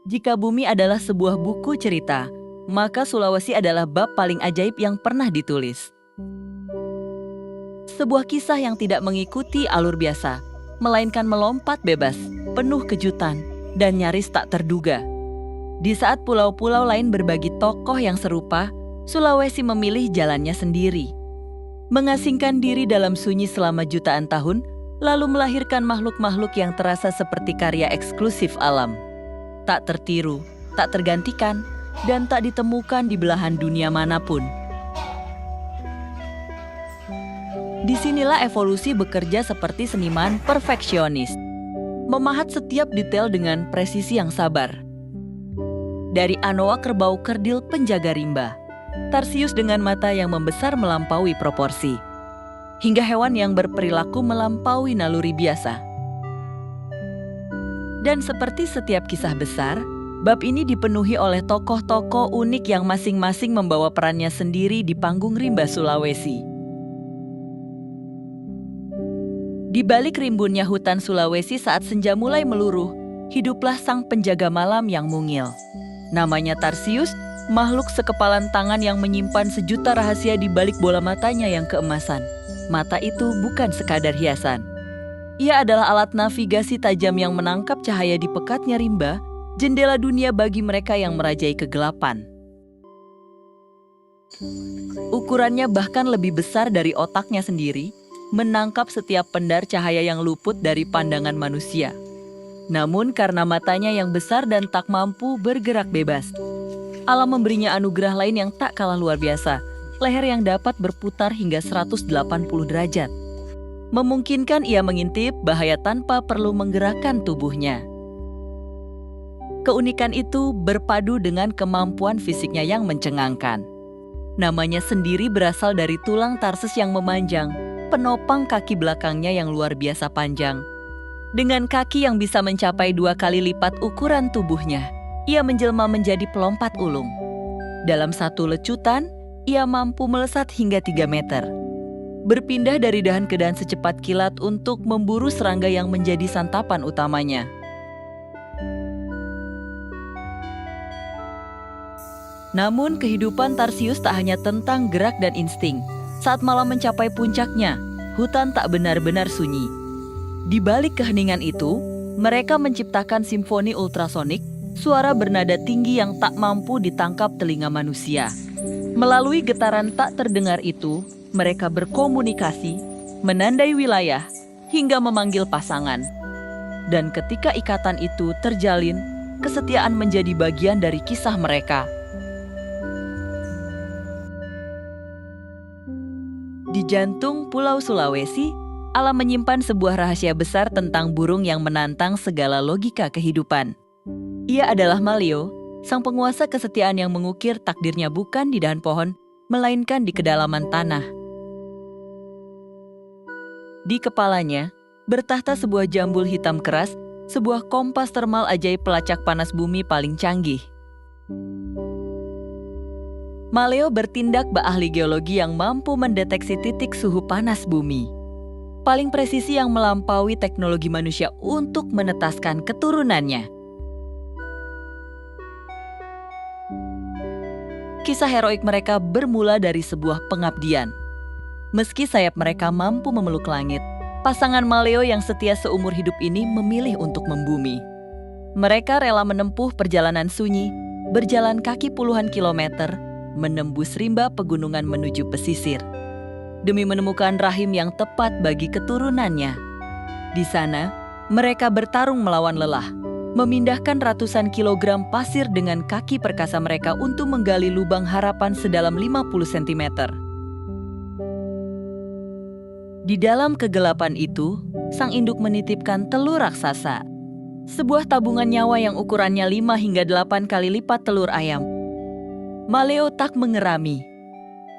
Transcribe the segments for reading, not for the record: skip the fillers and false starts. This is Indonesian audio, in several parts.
Jika bumi adalah sebuah buku cerita, maka Sulawesi adalah bab paling ajaib yang pernah ditulis. Sebuah kisah yang tidak mengikuti alur biasa, melainkan melompat bebas, penuh kejutan, dan nyaris tak terduga. Di saat pulau-pulau lain berbagi tokoh yang serupa, Sulawesi memilih jalannya sendiri. Mengasingkan diri dalam sunyi selama jutaan tahun, lalu melahirkan makhluk-makhluk yang terasa seperti karya eksklusif alam. Tak tertiru, tak tergantikan, dan tak ditemukan di belahan dunia manapun. Disinilah evolusi bekerja seperti seniman perfeksionis, memahat setiap detail dengan presisi yang sabar. Dari anoa kerbau kerdil penjaga rimba, tarsius dengan mata yang membesar melampaui proporsi, hingga hewan yang berperilaku melampaui naluri biasa. Dan seperti setiap kisah besar, bab ini dipenuhi oleh tokoh-tokoh unik yang masing-masing membawa perannya sendiri di panggung rimba Sulawesi. Di balik rimbunnya hutan Sulawesi saat senja mulai meluruh, hiduplah sang penjaga malam yang mungil. Namanya Tarsius, makhluk sekepalan tangan yang menyimpan sejuta rahasia di balik bola matanya yang keemasan. Mata itu bukan sekadar hiasan. Ia adalah alat navigasi tajam yang menangkap cahaya di pekatnya rimba, jendela dunia bagi mereka yang merajai kegelapan. Ukurannya bahkan lebih besar dari otaknya sendiri, menangkap setiap pendar cahaya yang luput dari pandangan manusia. Namun karena matanya yang besar dan tak mampu bergerak bebas, alam memberinya anugerah lain yang tak kalah luar biasa, leher yang dapat berputar hingga 180 derajat. Memungkinkan ia mengintip bahaya tanpa perlu menggerakkan tubuhnya. Keunikan itu berpadu dengan kemampuan fisiknya yang mencengangkan. Namanya sendiri berasal dari tulang tarsus yang memanjang, penopang kaki belakangnya yang luar biasa panjang. Dengan kaki yang bisa mencapai 2 kali lipat ukuran tubuhnya, ia menjelma menjadi pelompat ulung. Dalam satu lecutan, ia mampu melesat hingga 3 meter. Berpindah dari dahan ke dahan secepat kilat untuk memburu serangga yang menjadi santapan utamanya. Namun kehidupan Tarsius tak hanya tentang gerak dan insting. Saat malam mencapai puncaknya, hutan tak benar-benar sunyi. Di balik keheningan itu, mereka menciptakan simfoni ultrasonik, suara bernada tinggi yang tak mampu ditangkap telinga manusia. Melalui getaran tak terdengar itu, mereka berkomunikasi, menandai wilayah, hingga memanggil pasangan. Dan ketika ikatan itu terjalin, kesetiaan menjadi bagian dari kisah mereka. Di jantung Pulau Sulawesi, alam menyimpan sebuah rahasia besar tentang burung yang menantang segala logika kehidupan. Ia adalah Maleo, sang penguasa kesetiaan yang mengukir takdirnya bukan di dahan pohon, melainkan di kedalaman tanah. Di kepalanya, bertahta sebuah jambul hitam keras, sebuah kompas termal ajaib pelacak panas bumi paling canggih. Maleo bertindak bak ahli geologi yang mampu mendeteksi titik suhu panas bumi. Paling presisi yang melampaui teknologi manusia untuk menetaskan keturunannya. Kisah heroik mereka bermula dari sebuah pengabdian. Meski sayap mereka mampu memeluk langit, pasangan Maleo yang setia seumur hidup ini memilih untuk membumi. Mereka rela menempuh perjalanan sunyi, berjalan kaki puluhan kilometer, menembus rimba pegunungan menuju pesisir, demi menemukan rahim yang tepat bagi keturunannya. Di sana, mereka bertarung melawan lelah, memindahkan ratusan kilogram pasir dengan kaki perkasa mereka untuk menggali lubang harapan sedalam 50 cm. Di dalam kegelapan itu, sang induk menitipkan telur raksasa. Sebuah tabungan nyawa yang ukurannya 5 hingga 8 kali lipat telur ayam. Maleo tak mengerami.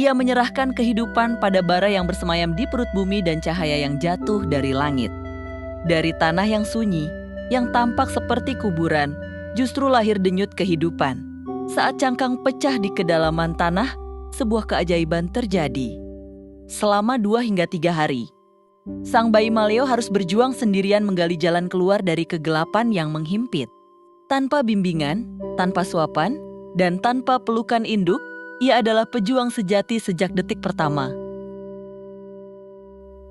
Ia menyerahkan kehidupan pada bara yang bersemayam di perut bumi dan cahaya yang jatuh dari langit. Dari tanah yang sunyi, yang tampak seperti kuburan, justru lahir denyut kehidupan. Saat cangkang pecah di kedalaman tanah, sebuah keajaiban terjadi. Selama 2 hingga 3 hari, sang bayi Maleo harus berjuang sendirian menggali jalan keluar dari kegelapan yang menghimpit. Tanpa bimbingan, tanpa suapan, dan tanpa pelukan induk, ia adalah pejuang sejati sejak detik pertama.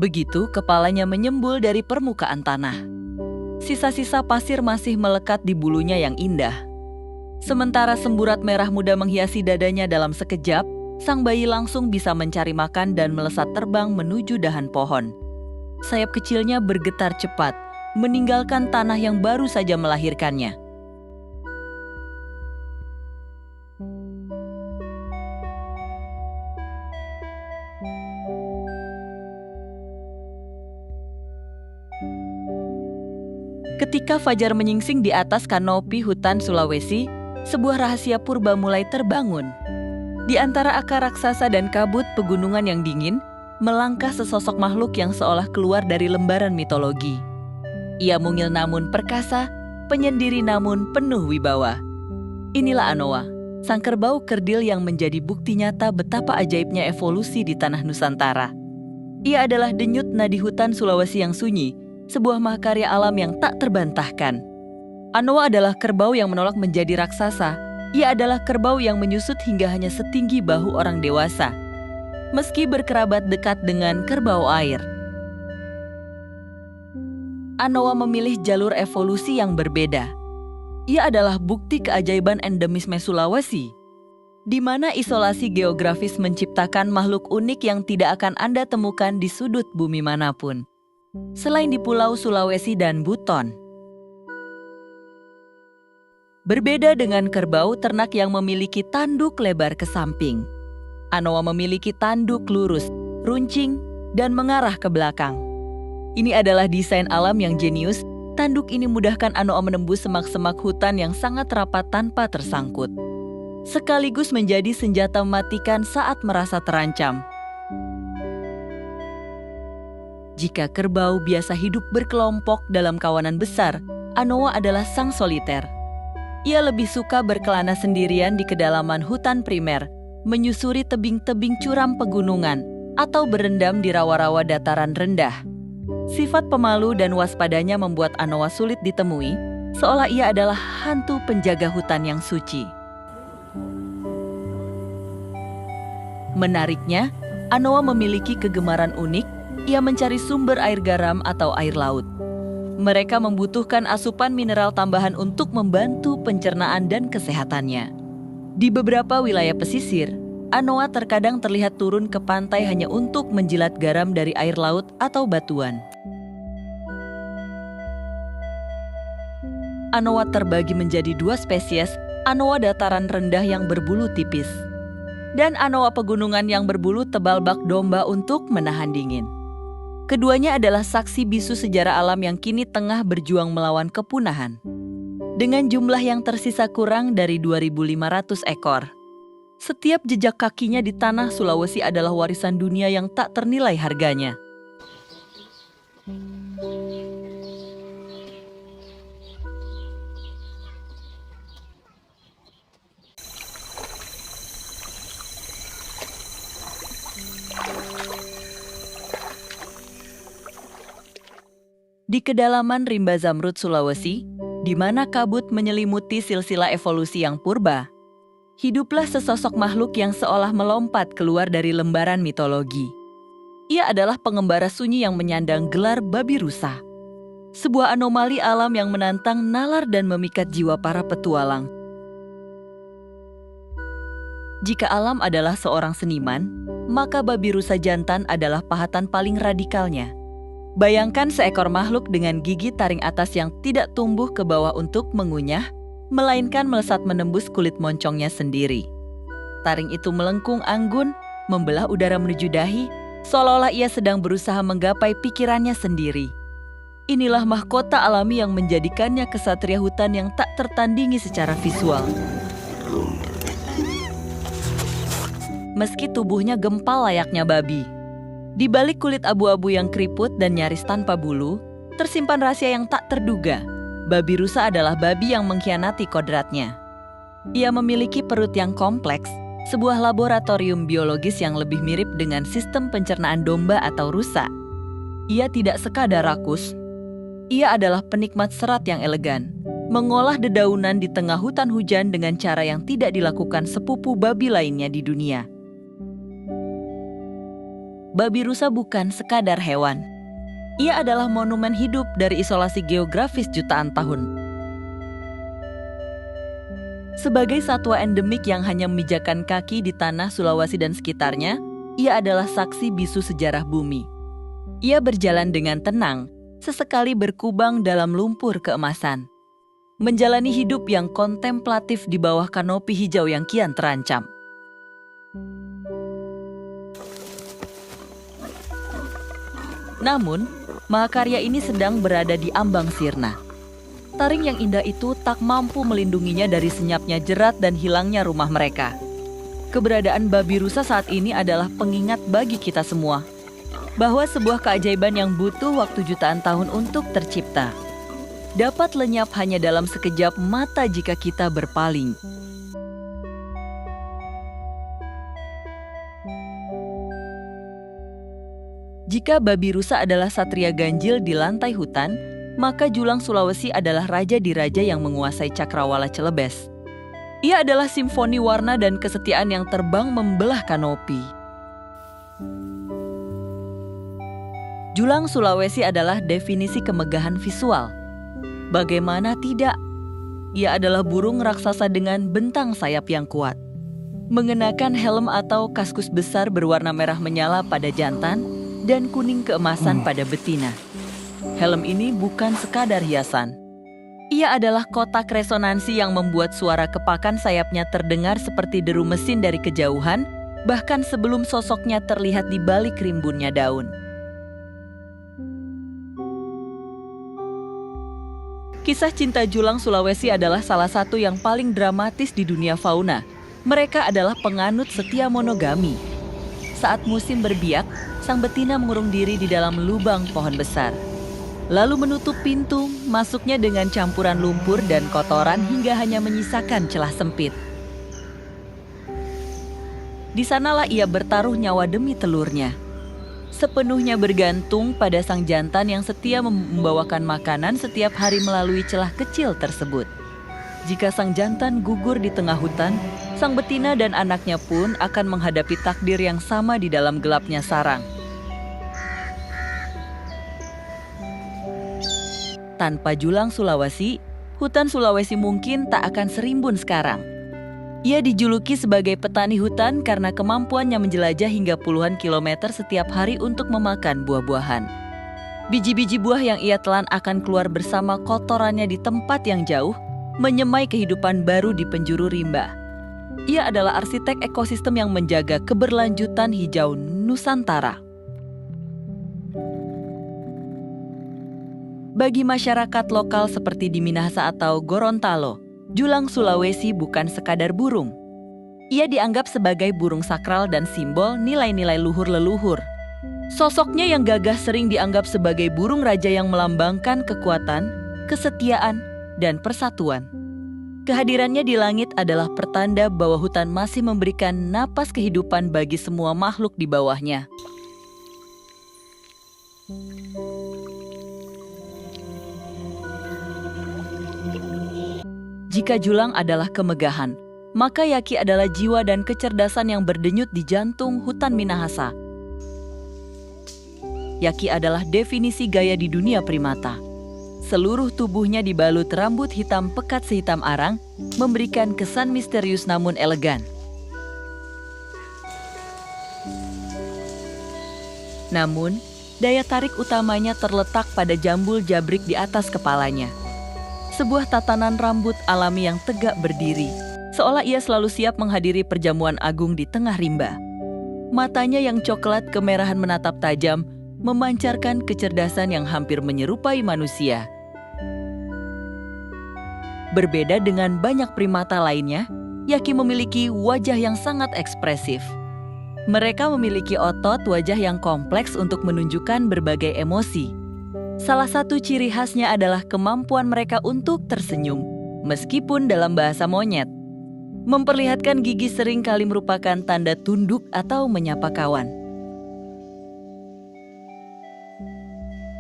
Begitu kepalanya menyembul dari permukaan tanah. Sisa-sisa pasir masih melekat di bulunya yang indah. Sementara semburat merah muda menghiasi dadanya dalam sekejap, sang bayi langsung bisa mencari makan dan melesat terbang menuju dahan pohon. Sayap kecilnya bergetar cepat, meninggalkan tanah yang baru saja melahirkannya. Ketika fajar menyingsing di atas kanopi hutan Sulawesi, sebuah rahasia purba mulai terbangun. Di antara akar raksasa dan kabut pegunungan yang dingin, melangkah sesosok makhluk yang seolah keluar dari lembaran mitologi. Ia mungil namun perkasa, penyendiri namun penuh wibawa. Inilah Anoa, sang kerbau kerdil yang menjadi bukti nyata betapa ajaibnya evolusi di tanah Nusantara. Ia adalah denyut nadi hutan Sulawesi yang sunyi, sebuah mahakarya alam yang tak terbantahkan. Anoa adalah kerbau yang menolak menjadi raksasa. Ia adalah kerbau yang menyusut hingga hanya setinggi bahu orang dewasa, meski berkerabat dekat dengan kerbau air. Anoa memilih jalur evolusi yang berbeda. Ia adalah bukti keajaiban endemisme Sulawesi, di mana isolasi geografis menciptakan makhluk unik yang tidak akan Anda temukan di sudut bumi manapun, selain di Pulau Sulawesi dan Buton. Berbeda dengan kerbau ternak yang memiliki tanduk lebar ke samping, Anoa memiliki tanduk lurus, runcing, dan mengarah ke belakang. Ini adalah desain alam yang jenius. Tanduk ini mudahkan Anoa menembus semak-semak hutan yang sangat rapat tanpa tersangkut, sekaligus menjadi senjata mematikan saat merasa terancam. Jika kerbau biasa hidup berkelompok dalam kawanan besar, Anoa adalah sang soliter. Ia lebih suka berkelana sendirian di kedalaman hutan primer, menyusuri tebing-tebing curam pegunungan, atau berendam di rawa-rawa dataran rendah. Sifat pemalu dan waspadanya membuat Anoa sulit ditemui, seolah ia adalah hantu penjaga hutan yang suci. Menariknya, Anoa memiliki kegemaran unik. Ia mencari sumber air garam atau air laut. Mereka membutuhkan asupan mineral tambahan untuk membantu pencernaan dan kesehatannya. Di beberapa wilayah pesisir, Anoa terkadang terlihat turun ke pantai hanya untuk menjilat garam dari air laut atau batuan. Anoa terbagi menjadi 2 spesies, Anoa dataran rendah yang berbulu tipis, dan Anoa pegunungan yang berbulu tebal bak domba untuk menahan dingin. Keduanya adalah saksi bisu sejarah alam yang kini tengah berjuang melawan kepunahan. Dengan jumlah yang tersisa kurang dari 2.500 ekor, setiap jejak kakinya di tanah Sulawesi adalah warisan dunia yang tak ternilai harganya. Di kedalaman rimba Zamrud Sulawesi, di mana kabut menyelimuti silsilah evolusi yang purba, hiduplah sesosok makhluk yang seolah melompat keluar dari lembaran mitologi. Ia adalah pengembara sunyi yang menyandang gelar babi rusa, sebuah anomali alam yang menantang nalar dan memikat jiwa para petualang. Jika alam adalah seorang seniman, maka babi rusa jantan adalah pahatan paling radikalnya. Bayangkan seekor makhluk dengan gigi taring atas yang tidak tumbuh ke bawah untuk mengunyah, melainkan melesat menembus kulit moncongnya sendiri. Taring itu melengkung anggun, membelah udara menuju dahi, seolah-olah ia sedang berusaha menggapai pikirannya sendiri. Inilah mahkota alami yang menjadikannya kesatria hutan yang tak tertandingi secara visual. Meski tubuhnya gempal layaknya babi, di balik kulit abu-abu yang keriput dan nyaris tanpa bulu, tersimpan rahasia yang tak terduga. Babi rusa adalah babi yang mengkhianati kodratnya. Ia memiliki perut yang kompleks, sebuah laboratorium biologis yang lebih mirip dengan sistem pencernaan domba atau rusa. Ia tidak sekadar rakus, ia adalah penikmat serat yang elegan, mengolah dedaunan di tengah hutan hujan dengan cara yang tidak dilakukan sepupu babi lainnya di dunia. Babi rusa bukan sekadar hewan. Ia adalah monumen hidup dari isolasi geografis jutaan tahun. Sebagai satwa endemik yang hanya memijakan kaki di tanah Sulawesi dan sekitarnya, ia adalah saksi bisu sejarah bumi. Ia berjalan dengan tenang, sesekali berkubang dalam lumpur keemasan. Menjalani hidup yang kontemplatif di bawah kanopi hijau yang kian terancam. Namun, mahakarya ini sedang berada di ambang sirna. Taring yang indah itu tak mampu melindunginya dari senyapnya jerat dan hilangnya rumah mereka. Keberadaan babi rusa saat ini adalah pengingat bagi kita semua bahwa sebuah keajaiban yang butuh waktu jutaan tahun untuk tercipta dapat lenyap hanya dalam sekejap mata jika kita berpaling. Jika babi rusa adalah satria ganjil di lantai hutan, maka Julang Sulawesi adalah raja di raja yang menguasai cakrawala Celebes. Ia adalah simfoni warna dan kesetiaan yang terbang membelah kanopi. Julang Sulawesi adalah definisi kemegahan visual. Bagaimana tidak? Ia adalah burung raksasa dengan bentang sayap yang kuat. Mengenakan helm atau kaskus besar berwarna merah menyala pada jantan dan kuning keemasan pada betina. Helm ini bukan sekadar hiasan. Ia adalah kotak resonansi yang membuat suara kepakan sayapnya terdengar seperti deru mesin dari kejauhan, bahkan sebelum sosoknya terlihat di balik rimbunnya daun. Kisah cinta Julang Sulawesi adalah salah satu yang paling dramatis di dunia fauna. Mereka adalah penganut setia monogami. Saat musim berbiak, sang betina mengurung diri di dalam lubang pohon besar. Lalu menutup pintu, masuknya dengan campuran lumpur dan kotoran hingga hanya menyisakan celah sempit. Di sanalah ia bertaruh nyawa demi telurnya. Sepenuhnya bergantung pada sang jantan yang setia membawakan makanan setiap hari melalui celah kecil tersebut. Jika sang jantan gugur di tengah hutan, sang betina dan anaknya pun akan menghadapi takdir yang sama di dalam gelapnya sarang. Tanpa Julang Sulawesi, hutan Sulawesi mungkin tak akan serimbun sekarang. Ia dijuluki sebagai petani hutan karena kemampuannya menjelajah hingga puluhan kilometer setiap hari untuk memakan buah-buahan. Biji-biji buah yang ia telan akan keluar bersama kotorannya di tempat yang jauh, menyemai kehidupan baru di penjuru rimba. Ia adalah arsitek ekosistem yang menjaga keberlanjutan hijau Nusantara. Bagi masyarakat lokal seperti di Minahasa atau Gorontalo, Julang Sulawesi bukan sekadar burung. Ia dianggap sebagai burung sakral dan simbol nilai-nilai luhur leluhur. Sosoknya yang gagah sering dianggap sebagai burung raja yang melambangkan kekuatan, kesetiaan, dan persatuan. Kehadirannya di langit adalah pertanda bahwa hutan masih memberikan napas kehidupan bagi semua makhluk di bawahnya. Jika Julang adalah kemegahan, maka Yaki adalah jiwa dan kecerdasan yang berdenyut di jantung hutan Minahasa. Yaki adalah definisi gaya di dunia primata. Seluruh tubuhnya dibalut rambut hitam pekat sehitam arang, memberikan kesan misterius namun elegan. Namun, daya tarik utamanya terletak pada jambul jabrik di atas kepalanya. Sebuah tatanan rambut alami yang tegak berdiri, seolah ia selalu siap menghadiri perjamuan agung di tengah rimba. Matanya yang coklat kemerahan menatap tajam, memancarkan kecerdasan yang hampir menyerupai manusia. Berbeda dengan banyak primata lainnya, Yaki memiliki wajah yang sangat ekspresif. Mereka memiliki otot wajah yang kompleks untuk menunjukkan berbagai emosi. Salah satu ciri khasnya adalah kemampuan mereka untuk tersenyum, meskipun dalam bahasa monyet. Memperlihatkan gigi sering kali merupakan tanda tunduk atau menyapa kawan.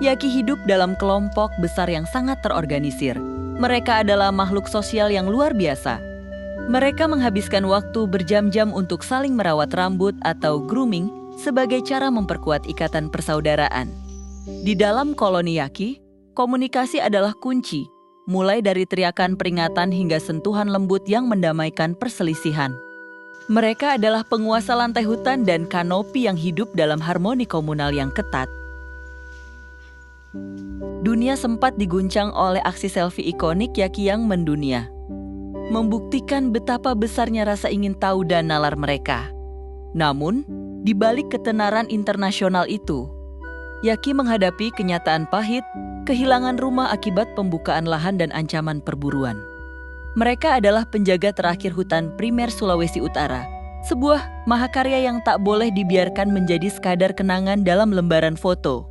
Yaki hidup dalam kelompok besar yang sangat terorganisir. Mereka adalah makhluk sosial yang luar biasa. Mereka menghabiskan waktu berjam-jam untuk saling merawat rambut atau grooming sebagai cara memperkuat ikatan persaudaraan. Di dalam koloni Yaki, komunikasi adalah kunci, mulai dari teriakan peringatan hingga sentuhan lembut yang mendamaikan perselisihan. Mereka adalah penguasa lantai hutan dan kanopi yang hidup dalam harmoni komunal yang ketat. Dunia sempat diguncang oleh aksi selfie ikonik Yaki yang mendunia, membuktikan betapa besarnya rasa ingin tahu dan nalar mereka. Namun, di balik ketenaran internasional itu, Yaki menghadapi kenyataan pahit, kehilangan rumah akibat pembukaan lahan dan ancaman perburuan. Mereka adalah penjaga terakhir hutan primer Sulawesi Utara, sebuah mahakarya yang tak boleh dibiarkan menjadi sekadar kenangan dalam lembaran foto.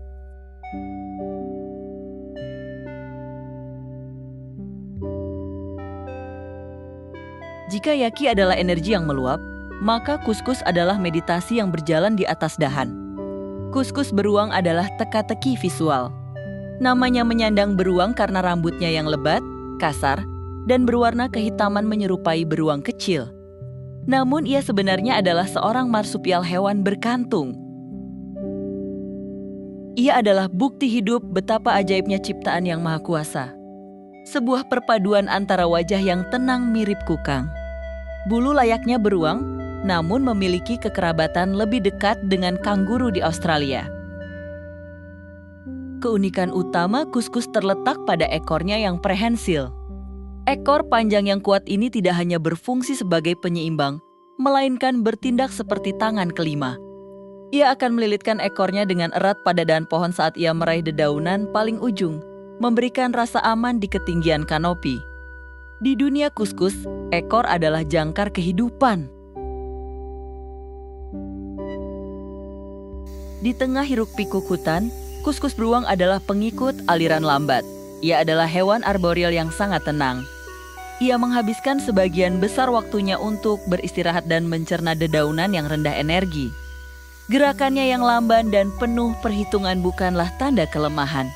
Jika Yaki adalah energi yang meluap, maka kuskus adalah meditasi yang berjalan di atas dahan. Kuskus beruang adalah teka-teki visual. Namanya menyandang beruang karena rambutnya yang lebat, kasar, dan berwarna kehitaman menyerupai beruang kecil. Namun ia sebenarnya adalah seorang marsupial hewan berkantung. Ia adalah bukti hidup betapa ajaibnya ciptaan yang maha kuasa. Sebuah perpaduan antara wajah yang tenang mirip kukang. Bulu layaknya beruang, namun memiliki kekerabatan lebih dekat dengan kanguru di Australia. Keunikan utama kuskus terletak pada ekornya yang prehensil. Ekor panjang yang kuat ini tidak hanya berfungsi sebagai penyeimbang, melainkan bertindak seperti tangan kelima. Ia akan melilitkan ekornya dengan erat pada dahan pohon saat ia meraih dedaunan paling ujung, memberikan rasa aman di ketinggian kanopi. Di dunia kuskus, ekor adalah jangkar kehidupan. Di tengah hiruk-pikuk hutan, kuskus beruang adalah pengikut aliran lambat. Ia adalah hewan arboreal yang sangat tenang. Ia menghabiskan sebagian besar waktunya untuk beristirahat dan mencerna dedaunan yang rendah energi. Gerakannya yang lamban dan penuh perhitungan bukanlah tanda kelemahan,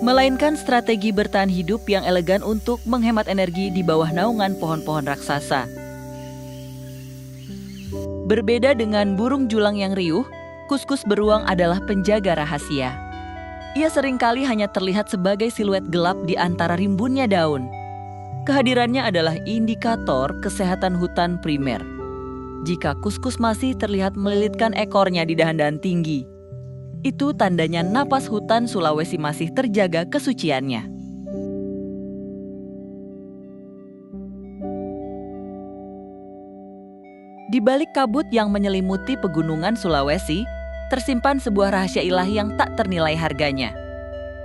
melainkan strategi bertahan hidup yang elegan untuk menghemat energi di bawah naungan pohon-pohon raksasa. Berbeda dengan burung julang yang riuh, kuskus beruang adalah penjaga rahasia. Ia seringkali hanya terlihat sebagai siluet gelap di antara rimbunnya daun. Kehadirannya adalah indikator kesehatan hutan primer. Jika kuskus masih terlihat melilitkan ekornya di dahan-dahan tinggi, itu tandanya napas hutan Sulawesi masih terjaga kesuciannya. Di balik kabut yang menyelimuti pegunungan Sulawesi, tersimpan sebuah rahasia ilahi yang tak ternilai harganya.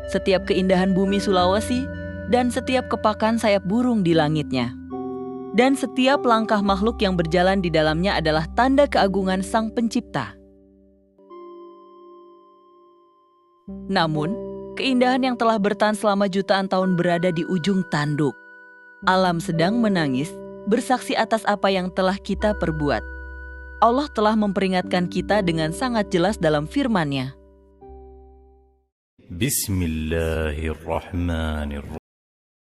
Setiap keindahan bumi Sulawesi dan setiap kepakan sayap burung di langitnya. Dan setiap langkah makhluk yang berjalan di dalamnya adalah tanda keagungan Sang Pencipta. Namun, keindahan yang telah bertahan selama jutaan tahun berada di ujung tanduk. Alam sedang menangis, bersaksi atas apa yang telah kita perbuat. Allah telah memperingatkan kita dengan sangat jelas dalam firman-Nya. Bismillahirrahmanirrahim.